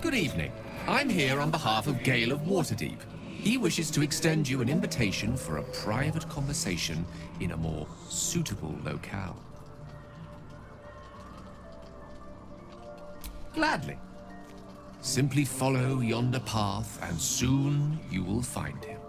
Good evening. I'm here on behalf of Gale of Waterdeep. He wishes to extend you an invitation for a private conversation in a more suitable locale. Gladly. Simply follow yonder path, and soon you will find him.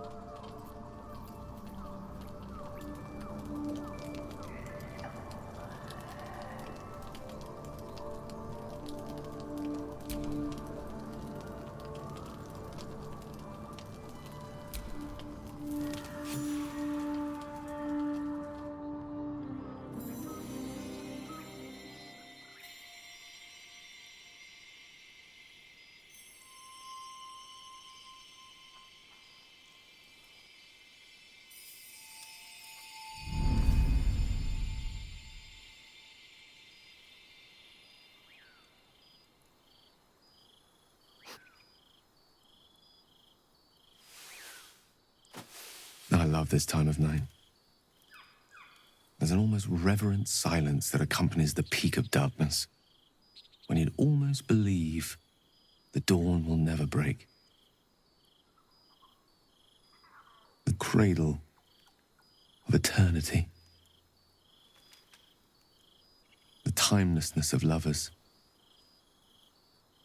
I love this time of night. There's an almost reverent silence that accompanies the peak of darkness, when you'd almost believe the dawn will never break. The cradle of eternity. The timelessness of lovers.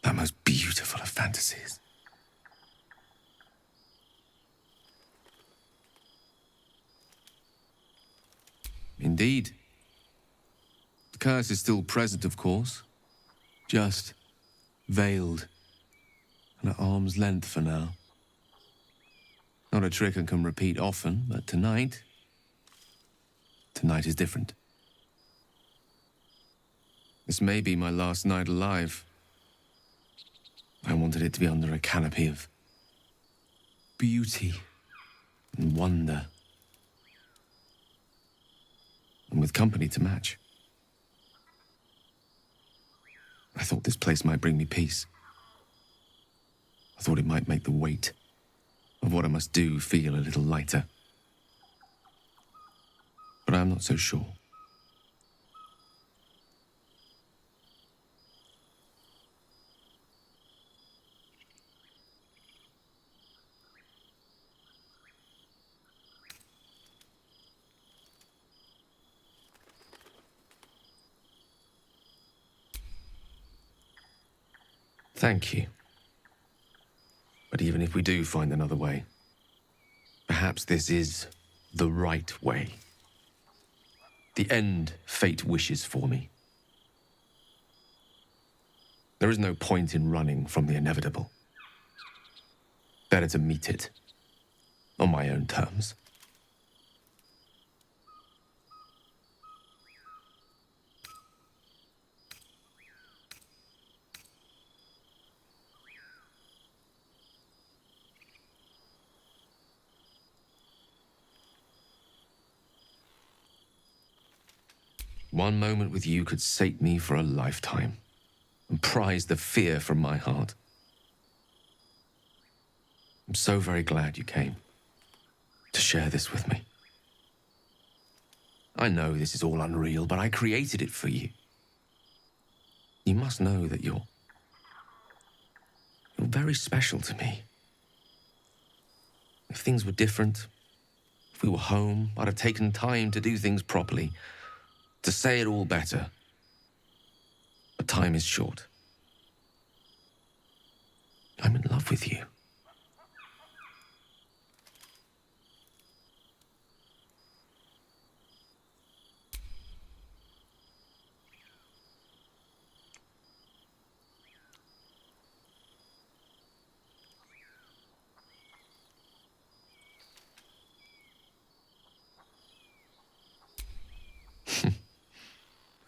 That most beautiful of fantasies. Indeed. The curse is still present, of course. Just veiled and at arm's length for now. Not a trick I can repeat often, but tonight is different. This may be my last night alive. I wanted it to be under a canopy of beauty and wonder. And with company to match. I thought this place might bring me peace. I thought it might make the weight of what I must do feel a little lighter. But I'm not so sure. Thank you. But even if we do find another way, perhaps this is the right way. The end fate wishes for me. There is no point in running from the inevitable. Better to meet it on my own terms. One moment with you could sate me for a lifetime and prize the fear from my heart. I'm so very glad you came to share this with me. I know this is all unreal, but I created it for you. You must know that you're very special to me. If things were different, if we were home, I'd have taken time to do things properly, to say it all better. But time is short. I'm in love with you.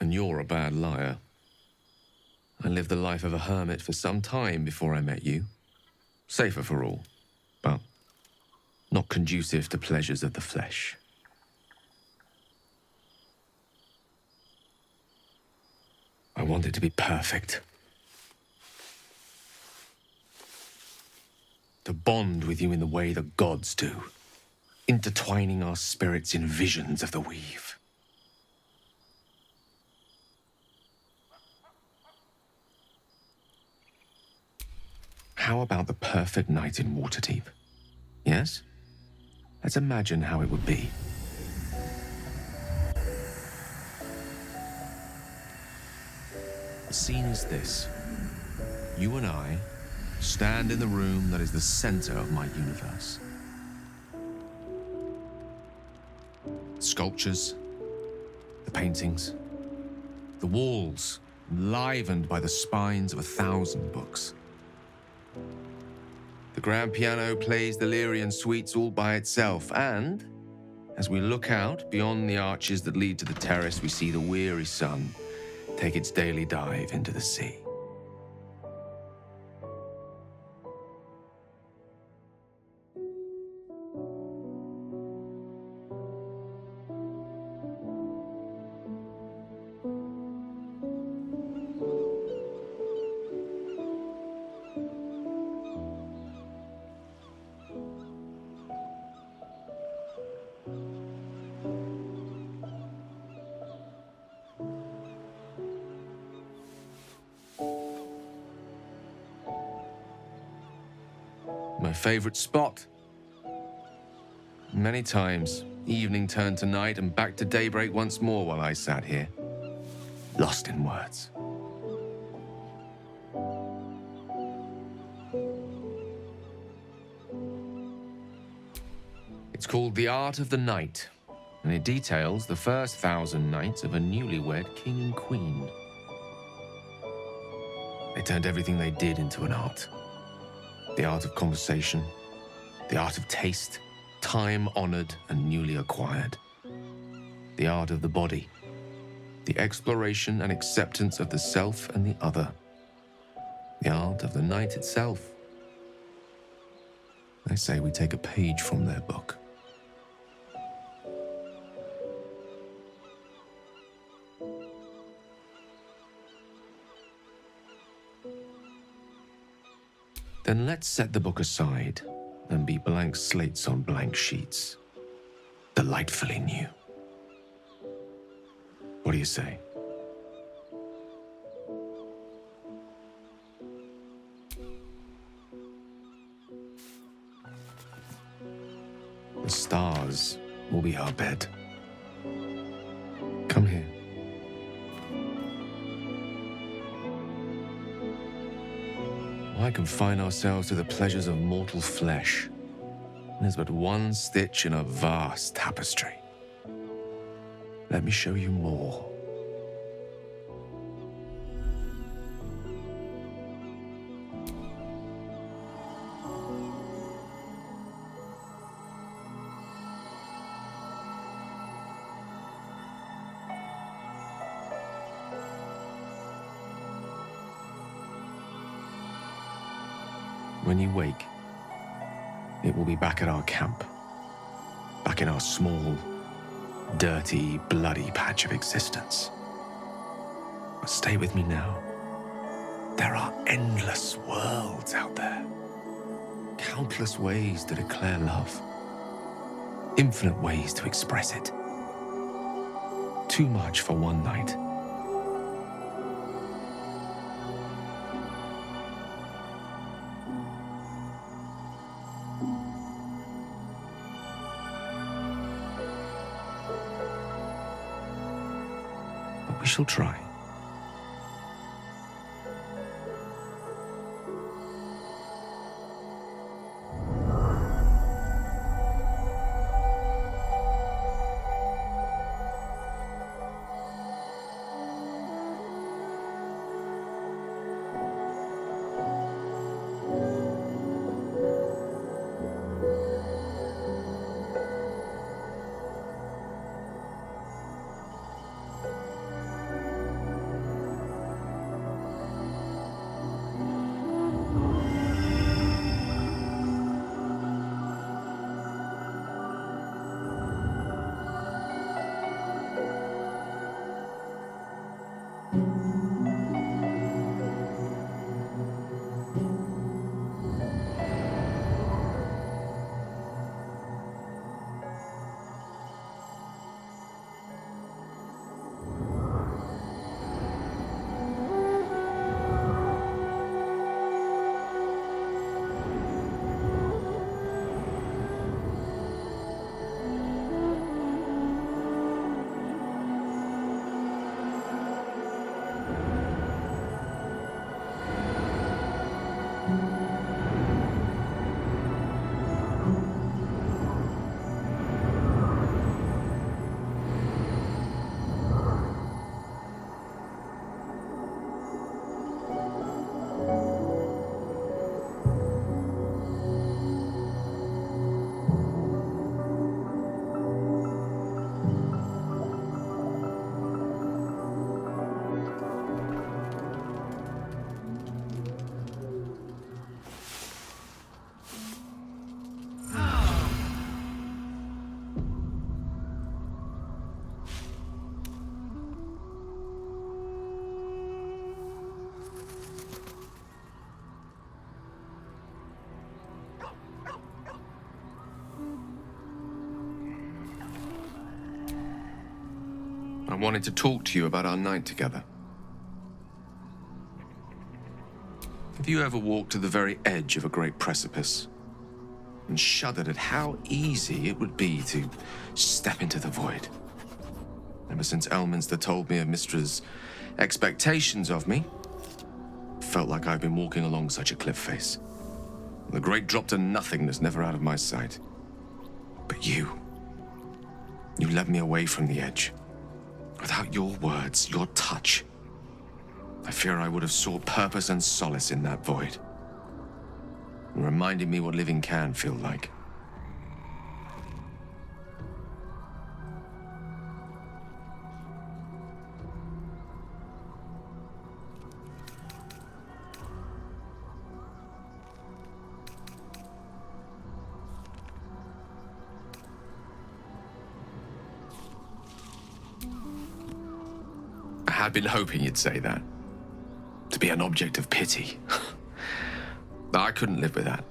And you're a bad liar. I lived the life of a hermit for some time before I met you. Safer for all, but not conducive to pleasures of the flesh. I want it to be perfect. To bond with you in the way the gods do, intertwining our spirits in visions of the weave. how about the perfect night in Waterdeep? Yes? Let's imagine how it would be. The scene is this. You and I stand in the room that is the center of my universe. Sculptures, the paintings, the walls enlivened by the spines of 1,000 books. The grand piano plays the Lyrian suites all by itself, and as we look out beyond the arches that lead to the terrace, we see the weary sun take its daily dive into the sea. My favorite spot. Many times, evening turned to night and back to daybreak once more while I sat here, lost in words. It's called The Art of the Night, and it details the first 1,000 nights of a newlywed king and queen. They turned everything they did into an art. The art of conversation, the art of taste, time-honored and newly acquired. The art of the body, the exploration and acceptance of the self and the other. The art of the night itself. They say we take a page from their book. Then let's set the book aside and be blank slates on blank sheets. Delightfully new. What do you say? The stars will be our bed. Come here. I confine ourselves to the pleasures of mortal flesh. There's but one stitch in a vast tapestry. Let me show you more. When you wake, it will be back at our camp, back in our small, dirty, bloody patch of existence. But stay with me now. There are endless worlds out there, countless ways to declare love, infinite ways to express it. Too much for one night. We shall try. wanted to talk to you about our night together. Have you ever walked to the very edge of a great precipice and shuddered at how easy it would be to step into the void? Ever since Elminster told me of Mistra's expectations of me, it felt like I've been walking along such a cliff face. The great drop to nothingness, never out of my sight. But you led me away from the edge. Without your words, your touch, I fear I would have sought purpose and solace in that void. And reminded me what living can feel like. I had been hoping you'd say that. To be an object of pity. I couldn't live with that.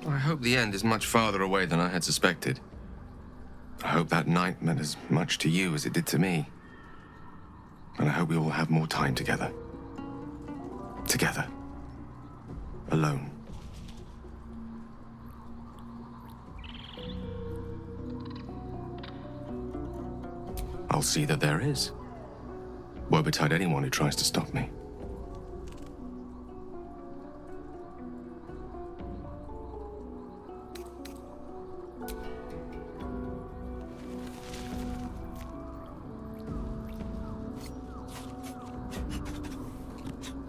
I hope the end is much farther away than I had suspected. I hope that night meant as much to you as it did to me. And I hope we all have more time together. Together. Alone. I'll see that there is. Woe betide anyone who tries to stop me.